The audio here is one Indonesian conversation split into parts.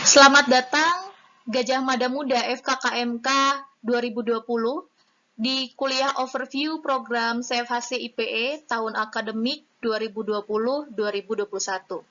Selamat datang Gajah Mada Muda FKKMK 2020 di kuliah overview program CFHC IPE tahun akademik 2020-2021.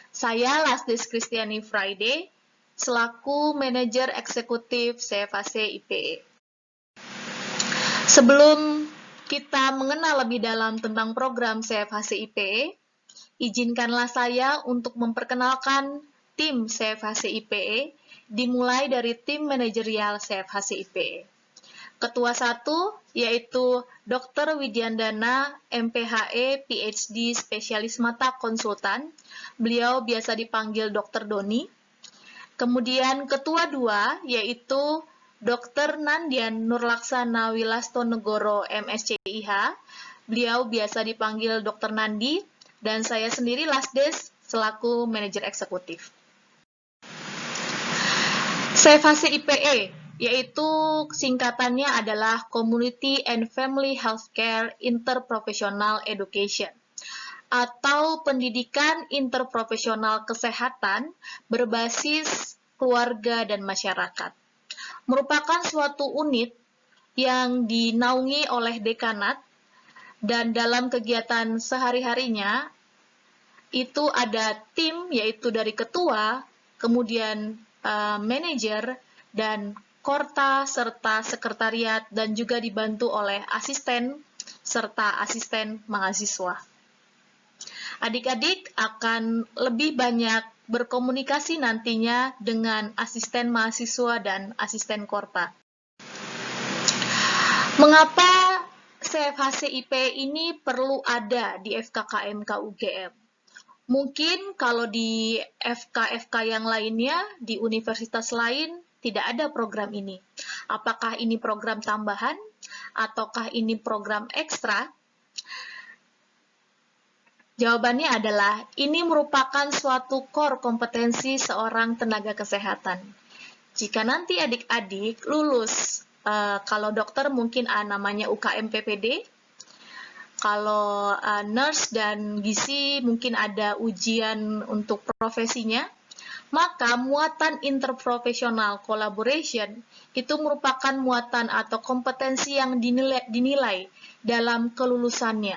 Saya Lasdes Kristiani Friday, selaku manajer eksekutif CFHC IPE. Sebelum kita mengenal lebih dalam tentang program CFHC IPE, izinkanlah saya untuk memperkenalkan tim CFHC IPE, dimulai dari tim manajerial CFHC IPE. Ketua 1 yaitu Dr. Widyandana, MPHE, PhD, spesialis mata konsultan. Beliau biasa dipanggil Dr. Doni. Kemudian Ketua 2 yaitu Dr. Nandian Nurlaksana Wilastonegoro, MSCIH. Beliau biasa dipanggil Dr. Nandi. Dan saya sendiri Lasdes selaku manajer eksekutif. CFHC IPE, yaitu singkatannya adalah Community and Family Healthcare Interprofessional Education, atau pendidikan interprofesional kesehatan berbasis keluarga dan masyarakat. Merupakan suatu unit yang dinaungi oleh dekanat, dan dalam kegiatan sehari-harinya itu ada tim, yaitu dari ketua, kemudian manajer, dan korta, serta sekretariat, dan juga dibantu oleh asisten, serta asisten mahasiswa. Adik-adik akan lebih banyak berkomunikasi nantinya dengan asisten mahasiswa dan asisten korta. Mengapa CFHC IPE ini perlu ada di FKKMK UGM? Mungkin kalau di FK-FK yang lainnya, di universitas lain, tidak ada program ini. Apakah ini program tambahan, ataukah ini program ekstra? Jawabannya adalah, ini merupakan suatu core kompetensi seorang tenaga kesehatan. Jika nanti adik-adik lulus, kalau dokter mungkin namanya UKM PPD, kalau nurse dan gizi mungkin ada ujian untuk profesinya, maka muatan interprofesional collaboration itu merupakan muatan atau kompetensi yang dinilai dalam kelulusannya.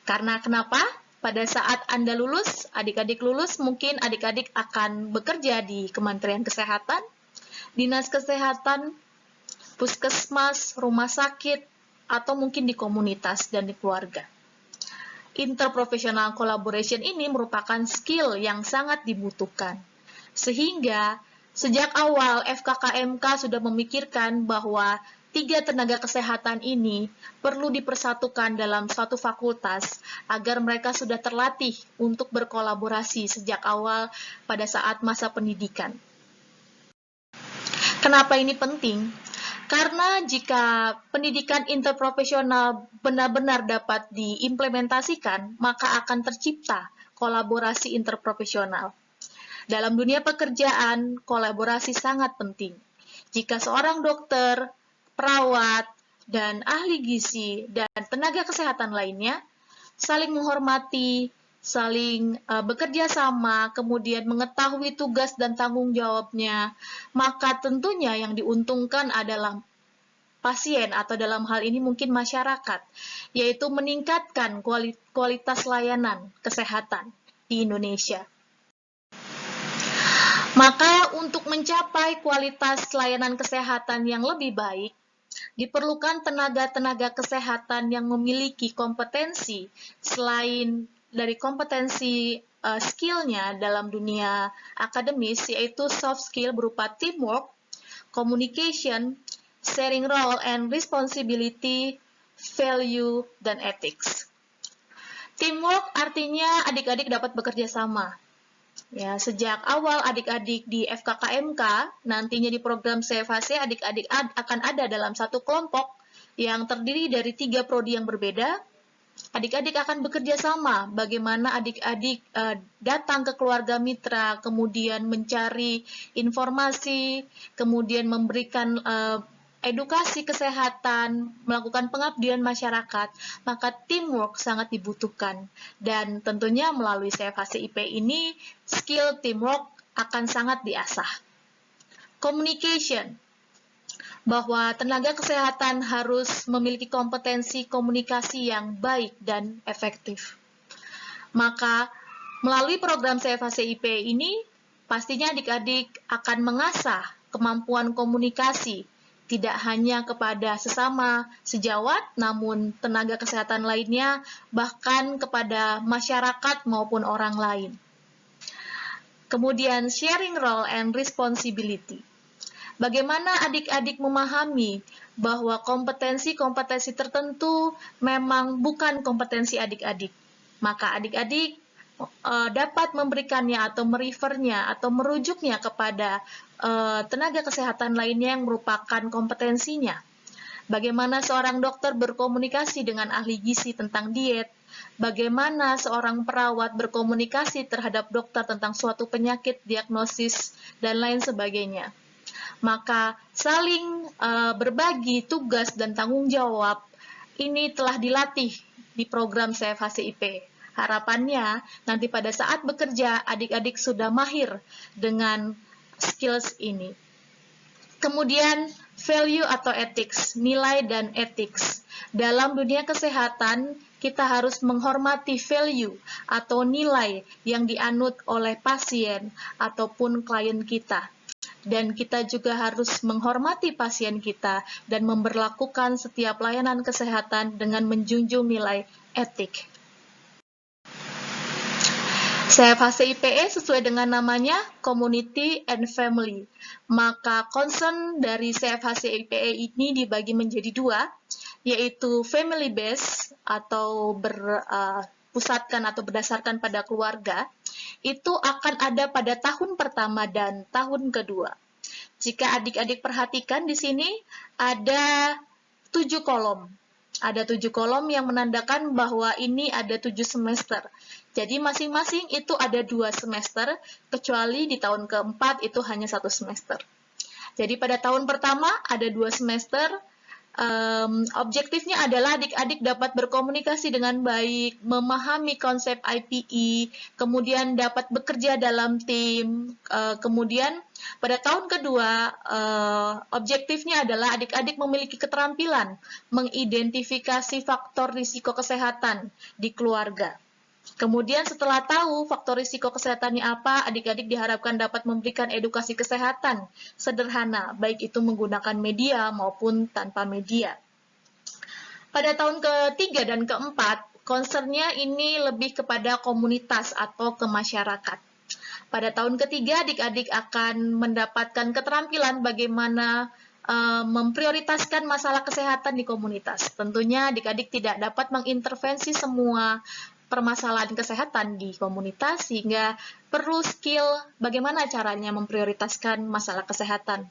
Karena kenapa? Pada saat Anda lulus, adik-adik lulus, mungkin adik-adik akan bekerja di Kementerian Kesehatan, Dinas Kesehatan, puskesmas, rumah sakit, atau mungkin di komunitas dan di keluarga. Interprofessional collaboration ini merupakan skill yang sangat dibutuhkan. Sehingga sejak awal FKKMK sudah memikirkan bahwa 3 tenaga kesehatan ini perlu dipersatukan dalam satu fakultas agar mereka sudah terlatih untuk berkolaborasi sejak awal pada saat masa pendidikan. Kenapa ini penting? Karena jika pendidikan interprofesional benar-benar dapat diimplementasikan, maka akan tercipta kolaborasi interprofesional. Dalam dunia pekerjaan, kolaborasi sangat penting. Jika seorang dokter, perawat, dan ahli gizi, dan tenaga kesehatan lainnya saling menghormati, saling bekerja sama, kemudian mengetahui tugas dan tanggung jawabnya, maka tentunya yang diuntungkan adalah pasien atau dalam hal ini mungkin masyarakat, yaitu meningkatkan kualitas layanan kesehatan di Indonesia. Maka untuk mencapai kualitas layanan kesehatan yang lebih baik, diperlukan tenaga-tenaga kesehatan yang memiliki kompetensi selain dari kompetensi skill-nya dalam dunia akademis, yaitu soft skill berupa teamwork, communication, sharing role and responsibility, value, dan ethics. Teamwork artinya adik-adik dapat bekerja sama. Ya, sejak awal adik-adik di FKKMK, nantinya di program CFHC, adik-adik akan ada dalam satu kelompok yang terdiri dari 3 prodi yang berbeda. Adik-adik akan bekerja sama, bagaimana adik-adik datang ke keluarga mitra, kemudian mencari informasi, kemudian memberikan edukasi kesehatan, melakukan pengabdian masyarakat, maka teamwork sangat dibutuhkan. Dan tentunya melalui CFHC IPE ini, skill teamwork akan sangat diasah. Communication, bahwa tenaga kesehatan harus memiliki kompetensi komunikasi yang baik dan efektif. Maka, melalui program CFHCIP ini, pastinya adik-adik akan mengasah kemampuan komunikasi, tidak hanya kepada sesama sejawat, namun tenaga kesehatan lainnya, bahkan kepada masyarakat maupun orang lain. Kemudian, sharing role and responsibility. Bagaimana adik-adik memahami bahwa kompetensi-kompetensi tertentu memang bukan kompetensi adik-adik. Maka adik-adik dapat memberikannya atau merefernya atau merujuknya kepada tenaga kesehatan lainnya yang merupakan kompetensinya. Bagaimana seorang dokter berkomunikasi dengan ahli gizi tentang diet, bagaimana seorang perawat berkomunikasi terhadap dokter tentang suatu penyakit, diagnosis, dan lain sebagainya. Maka saling berbagi tugas dan tanggung jawab ini telah dilatih di program CFHCIP. Harapannya nanti pada saat bekerja adik-adik sudah mahir dengan skills ini. Kemudian value atau ethics, nilai dan ethics. Dalam dunia kesehatan kita harus menghormati value atau nilai yang dianut oleh pasien ataupun klien kita. Dan kita juga harus menghormati pasien kita dan memberlakukan setiap layanan kesehatan dengan menjunjung nilai etik. CFHCIPE sesuai dengan namanya Community and Family. Maka concern dari CFHCIPE ini dibagi menjadi dua, yaitu family based atau berpusatkan atau berdasarkan pada keluarga, itu akan ada pada tahun pertama dan tahun kedua. Jika adik-adik perhatikan di sini ada 7 kolom. Ada 7 kolom yang menandakan bahwa ini ada 7 semester. Jadi masing-masing itu ada 2 semester, kecuali di tahun keempat itu hanya 1 semester. Jadi pada tahun pertama ada 2 semester. Objektifnya adalah adik-adik dapat berkomunikasi dengan baik, memahami konsep IPE, kemudian dapat bekerja dalam tim. Kemudian pada tahun kedua, objektifnya adalah adik-adik memiliki keterampilan mengidentifikasi faktor risiko kesehatan di keluarga. Kemudian setelah tahu faktor risiko kesehatannya apa, adik-adik diharapkan dapat memberikan edukasi kesehatan sederhana, baik itu menggunakan media maupun tanpa media. Pada tahun ketiga dan keempat, concernnya ini lebih kepada komunitas atau ke masyarakat. Pada tahun ketiga, adik-adik akan mendapatkan keterampilan bagaimana memprioritaskan masalah kesehatan di komunitas. Tentunya adik-adik tidak dapat mengintervensi semua permasalahan kesehatan di komunitas, sehingga perlu skill bagaimana caranya memprioritaskan masalah kesehatan.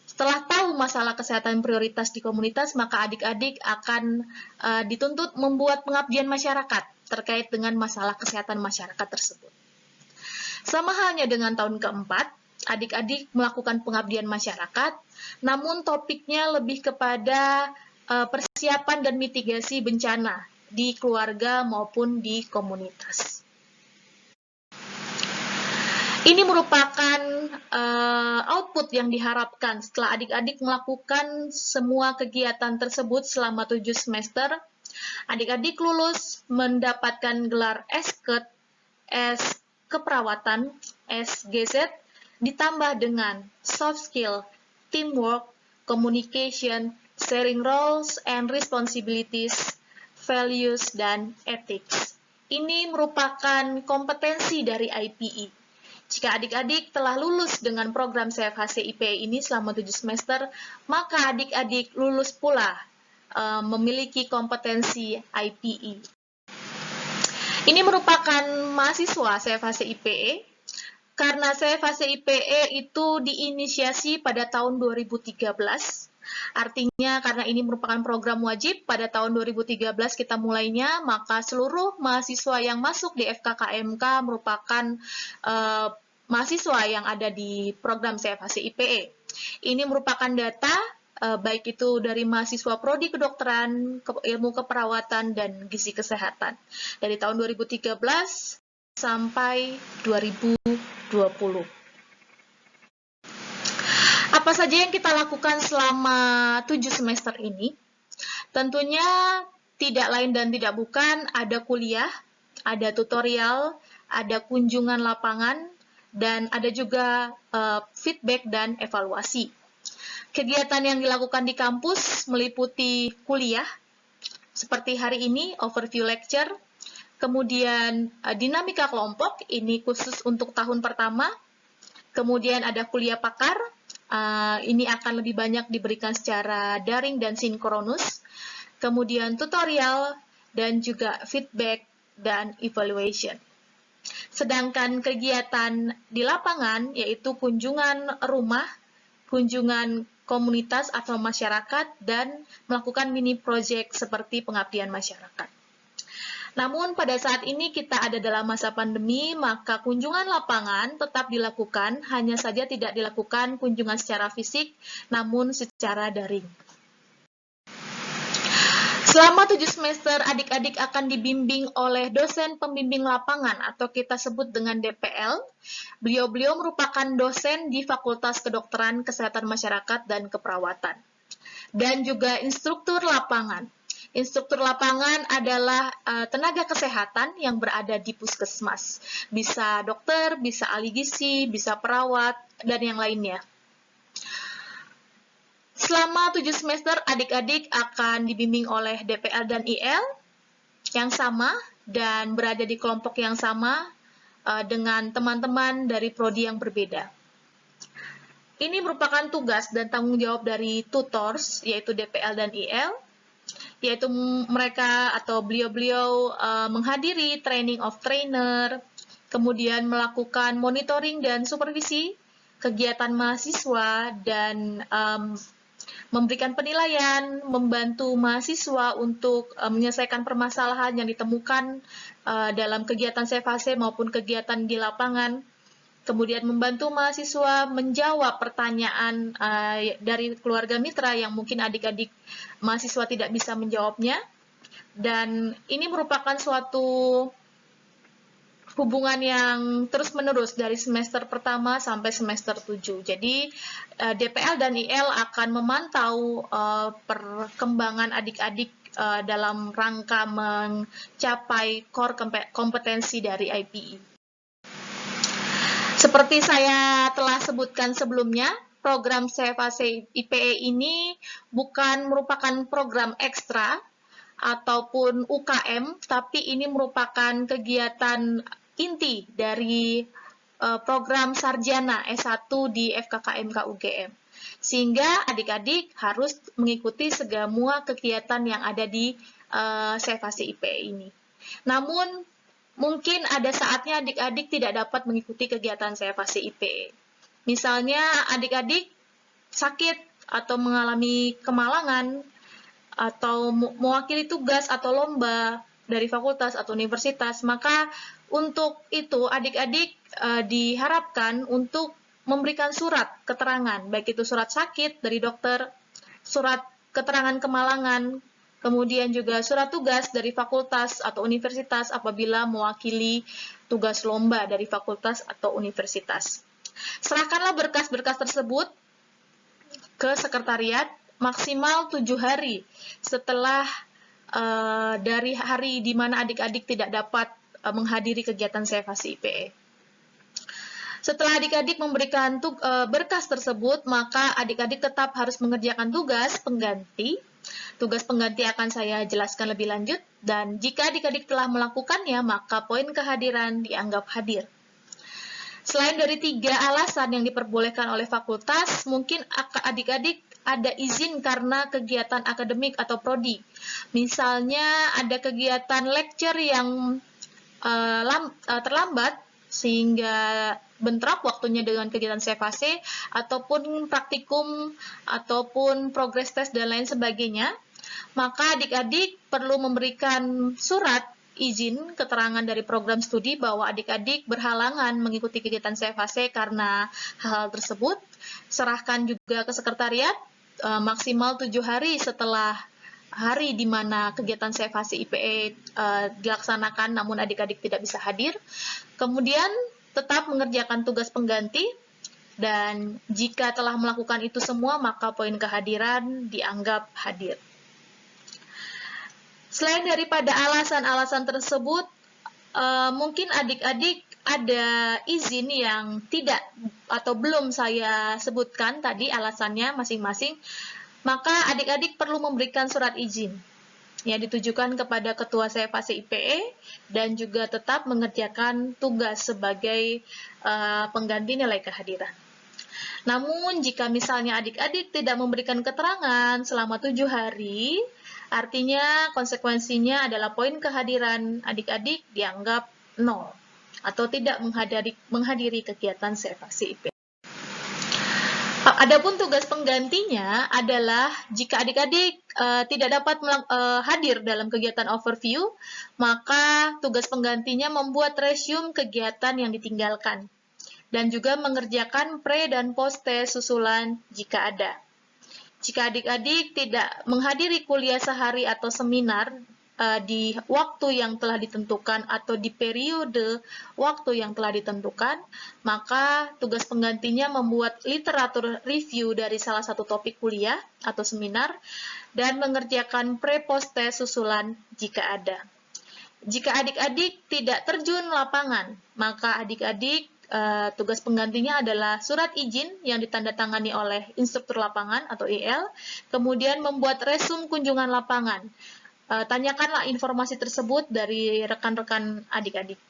Setelah tahu masalah kesehatan prioritas di komunitas, maka adik-adik akan dituntut membuat pengabdian masyarakat terkait dengan masalah kesehatan masyarakat tersebut. Sama halnya dengan tahun keempat, adik-adik melakukan pengabdian masyarakat, namun topiknya lebih kepada persiapan dan mitigasi bencana di keluarga maupun di komunitas. Ini merupakan output yang diharapkan setelah adik-adik melakukan semua kegiatan tersebut selama 7 semester. Adik-adik lulus mendapatkan gelar S.Ket, S keperawatan, SGZ, ditambah dengan soft skill, teamwork, communication, sharing roles and responsibilities, values, dan ethics. Ini merupakan kompetensi dari IPE. Jika adik-adik telah lulus dengan program CFHCIP ini selama 7 semester, maka adik-adik lulus pula memiliki kompetensi IPE. Ini merupakan mahasiswa CFHCIPE, karena CFHCIPE itu diinisiasi pada tahun 2013. Artinya karena ini merupakan program wajib, pada tahun 2013 kita mulainya, maka seluruh mahasiswa yang masuk di FKKMK merupakan mahasiswa yang ada di program CFHCIPE. Ini merupakan data baik itu dari mahasiswa prodi kedokteran, ilmu keperawatan, dan gizi kesehatan. Dari tahun 2013 sampai 2020. 2020. Apa saja yang kita lakukan selama 7 semester ini? Tentunya tidak lain dan tidak bukan ada kuliah, ada tutorial, ada kunjungan lapangan, dan ada juga feedback dan evaluasi. Kegiatan yang dilakukan di kampus meliputi kuliah, seperti hari ini overview lecture, kemudian dinamika kelompok, ini khusus untuk tahun pertama, kemudian ada kuliah pakar, ini akan lebih banyak diberikan secara daring dan sinkronus, kemudian tutorial, dan juga feedback dan evaluation. Sedangkan kegiatan di lapangan yaitu kunjungan rumah, kunjungan komunitas atau masyarakat, dan melakukan mini project seperti pengabdian masyarakat. Namun pada saat ini kita ada dalam masa pandemi, maka kunjungan lapangan tetap dilakukan, hanya saja tidak dilakukan kunjungan secara fisik, namun secara daring. Selama 7 semester, adik-adik akan dibimbing oleh dosen pembimbing lapangan atau kita sebut dengan DPL. Beliau-beliau merupakan dosen di Fakultas Kedokteran, Kesehatan Masyarakat, dan Keperawatan. Dan juga instruktur lapangan. Instruktur lapangan adalah tenaga kesehatan yang berada di puskesmas. Bisa dokter, bisa ahli gizi, bisa perawat, dan yang lainnya. Selama 7 semester, adik-adik akan dibimbing oleh DPL dan IL yang sama dan berada di kelompok yang sama dengan teman-teman dari prodi yang berbeda. Ini merupakan tugas dan tanggung jawab dari tutors, yaitu DPL dan IL, yaitu mereka atau beliau-beliau menghadiri training of trainer, kemudian melakukan monitoring dan supervisi kegiatan mahasiswa, dan memberikan penilaian, membantu mahasiswa untuk menyelesaikan permasalahan yang ditemukan dalam kegiatan CFAC maupun kegiatan di lapangan, kemudian membantu mahasiswa menjawab pertanyaan dari keluarga mitra yang mungkin adik-adik mahasiswa tidak bisa menjawabnya, dan ini merupakan suatu hubungan yang terus-menerus dari semester pertama sampai semester 7. Jadi DPL dan IL akan memantau perkembangan adik-adik dalam rangka mencapai core kompetensi dari IPE. Seperti saya telah sebutkan sebelumnya, program CFAC IPE ini bukan merupakan program ekstra ataupun UKM, tapi ini merupakan kegiatan inti dari program sarjana S1 di FKKMK UGM. Sehingga adik-adik harus mengikuti semua kegiatan yang ada di CFAC IPE ini. Namun, mungkin ada saatnya adik-adik tidak dapat mengikuti kegiatan CFAC IPE. Misalnya adik-adik sakit atau mengalami kemalangan atau mewakili tugas atau lomba dari fakultas atau universitas, maka untuk itu adik-adik diharapkan untuk memberikan surat keterangan, baik itu surat sakit dari dokter, surat keterangan kemalangan, kemudian juga surat tugas dari fakultas atau universitas apabila mewakili tugas lomba dari fakultas atau universitas. Serahkanlah berkas-berkas tersebut ke sekretariat maksimal 7 hari setelah dari hari di mana adik-adik tidak dapat menghadiri kegiatan CFAC IPE. Setelah adik-adik memberikan berkas tersebut, maka adik-adik tetap harus mengerjakan tugas pengganti. Tugas pengganti akan saya jelaskan lebih lanjut, dan jika adik-adik telah melakukannya, maka poin kehadiran dianggap hadir. Selain dari 3 alasan yang diperbolehkan oleh fakultas, mungkin adik-adik ada izin karena kegiatan akademik atau prodi. Misalnya ada kegiatan lecture yang terlambat, sehingga bentrok waktunya dengan kegiatan CFAC, ataupun praktikum, ataupun progress test, dan lain sebagainya, maka adik-adik perlu memberikan surat izin keterangan dari program studi bahwa adik-adik berhalangan mengikuti kegiatan CFAC karena hal tersebut. Serahkan juga ke sekretariat maksimal 7 hari setelah hari di mana kegiatan CFAC IPE dilaksanakan namun adik-adik tidak bisa hadir. Kemudian tetap mengerjakan tugas pengganti, dan jika telah melakukan itu semua, maka poin kehadiran dianggap hadir. Selain daripada alasan-alasan tersebut, mungkin adik-adik ada izin yang tidak atau belum saya sebutkan tadi alasannya masing-masing, maka adik-adik perlu memberikan surat izin yang ditujukan kepada Ketua CFHC IPE dan juga tetap mengerjakan tugas sebagai pengganti nilai kehadiran. Namun, jika misalnya adik-adik tidak memberikan keterangan selama 7 hari, artinya konsekuensinya adalah poin kehadiran adik-adik dianggap 0 atau tidak menghadiri kegiatan CFHC IPE. Adapun tugas penggantinya adalah jika adik-adik tidak dapat hadir dalam kegiatan overview, maka tugas penggantinya membuat resume kegiatan yang ditinggalkan dan juga mengerjakan pre dan post test susulan jika ada. Jika adik-adik tidak menghadiri kuliah sehari atau seminar di waktu yang telah ditentukan atau di periode waktu yang telah ditentukan, maka tugas penggantinya membuat literatur review dari salah satu topik kuliah atau seminar dan mengerjakan pre-post test susulan jika ada. Jika adik-adik tidak terjun lapangan, maka adik-adik tugas penggantinya adalah surat izin yang ditandatangani oleh instruktur lapangan atau IL, kemudian membuat resume kunjungan lapangan. Tanyakanlah informasi tersebut dari rekan-rekan adik-adik.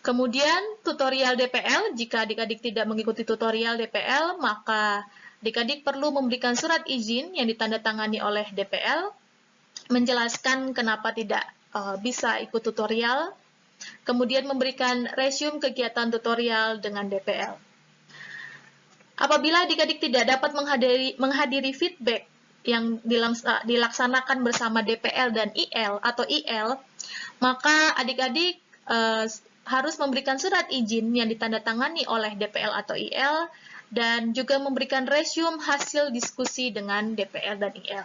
Kemudian tutorial DPL, jika adik-adik tidak mengikuti tutorial DPL, maka adik-adik perlu memberikan surat izin yang ditandatangani oleh DPL, menjelaskan kenapa tidak bisa ikut tutorial, kemudian memberikan resume kegiatan tutorial dengan DPL. Apabila adik-adik tidak dapat menghadiri feedback yang dilaksanakan bersama DPL dan IL atau IL, maka adik-adik harus memberikan surat izin yang ditandatangani oleh DPL atau IL dan juga memberikan resume hasil diskusi dengan DPL dan IL.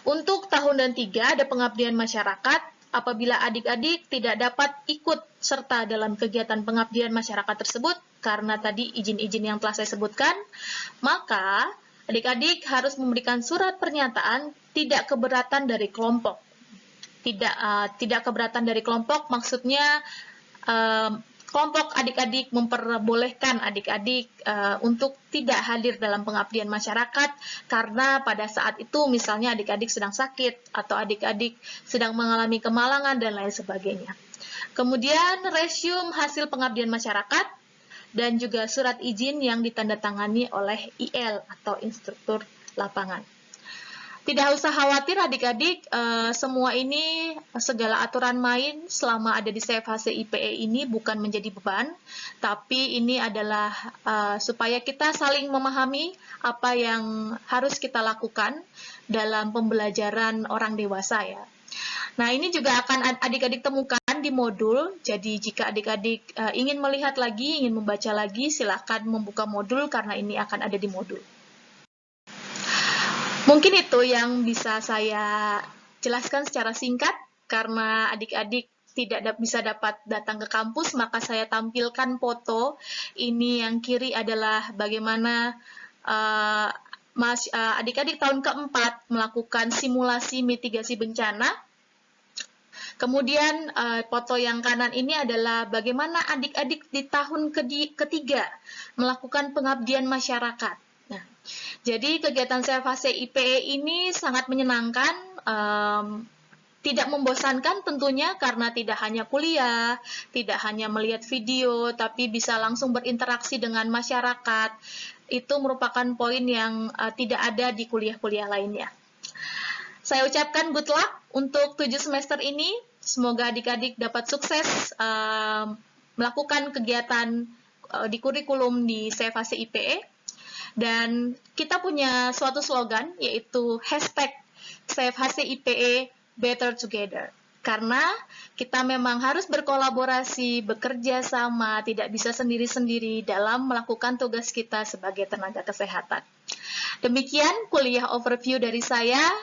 Untuk tahun dan 3 ada pengabdian masyarakat. Apabila adik-adik tidak dapat ikut serta dalam kegiatan pengabdian masyarakat tersebut karena tadi izin-izin yang telah saya sebutkan, maka adik-adik harus memberikan surat pernyataan tidak keberatan dari kelompok. Tidak keberatan dari kelompok maksudnya kelompok adik-adik memperbolehkan adik-adik untuk tidak hadir dalam pengabdian masyarakat karena pada saat itu misalnya adik-adik sedang sakit atau adik-adik sedang mengalami kemalangan dan lain sebagainya. Kemudian resume hasil pengabdian masyarakat dan juga surat izin yang ditandatangani oleh IL atau instruktur lapangan. Tidak usah khawatir adik-adik, semua ini, segala aturan main selama ada di CFHC IPE ini bukan menjadi beban, tapi ini adalah supaya kita saling memahami apa yang harus kita lakukan dalam pembelajaran orang dewasa ya. Nah, ini juga akan adik-adik temukan di modul, jadi jika adik-adik ingin melihat lagi, ingin membaca lagi, silakan membuka modul karena ini akan ada di modul. Mungkin itu yang bisa saya jelaskan secara singkat, karena adik-adik tidak bisa dapat datang ke kampus, maka saya tampilkan foto. Ini yang kiri adalah bagaimana adik-adik tahun keempat melakukan simulasi mitigasi bencana. Kemudian foto yang kanan ini adalah bagaimana adik-adik di tahun ketiga melakukan pengabdian masyarakat. Nah, jadi kegiatan CFHC IPE ini sangat menyenangkan, tidak membosankan tentunya karena tidak hanya kuliah, tidak hanya melihat video, tapi bisa langsung berinteraksi dengan masyarakat. Itu merupakan poin yang tidak ada di kuliah-kuliah lainnya. Saya ucapkan good luck untuk 7 semester ini. Semoga adik-adik dapat sukses melakukan kegiatan di kurikulum di CFHC IPE. Dan kita punya suatu slogan, yaitu hashtag CFHC IPE Better Together. Karena kita memang harus berkolaborasi, bekerja sama, tidak bisa sendiri-sendiri dalam melakukan tugas kita sebagai tenaga kesehatan. Demikian kuliah overview dari saya.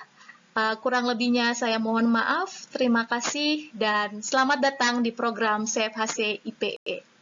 Kurang lebihnya saya mohon maaf. Terima kasih dan selamat datang di program CFHC IPE.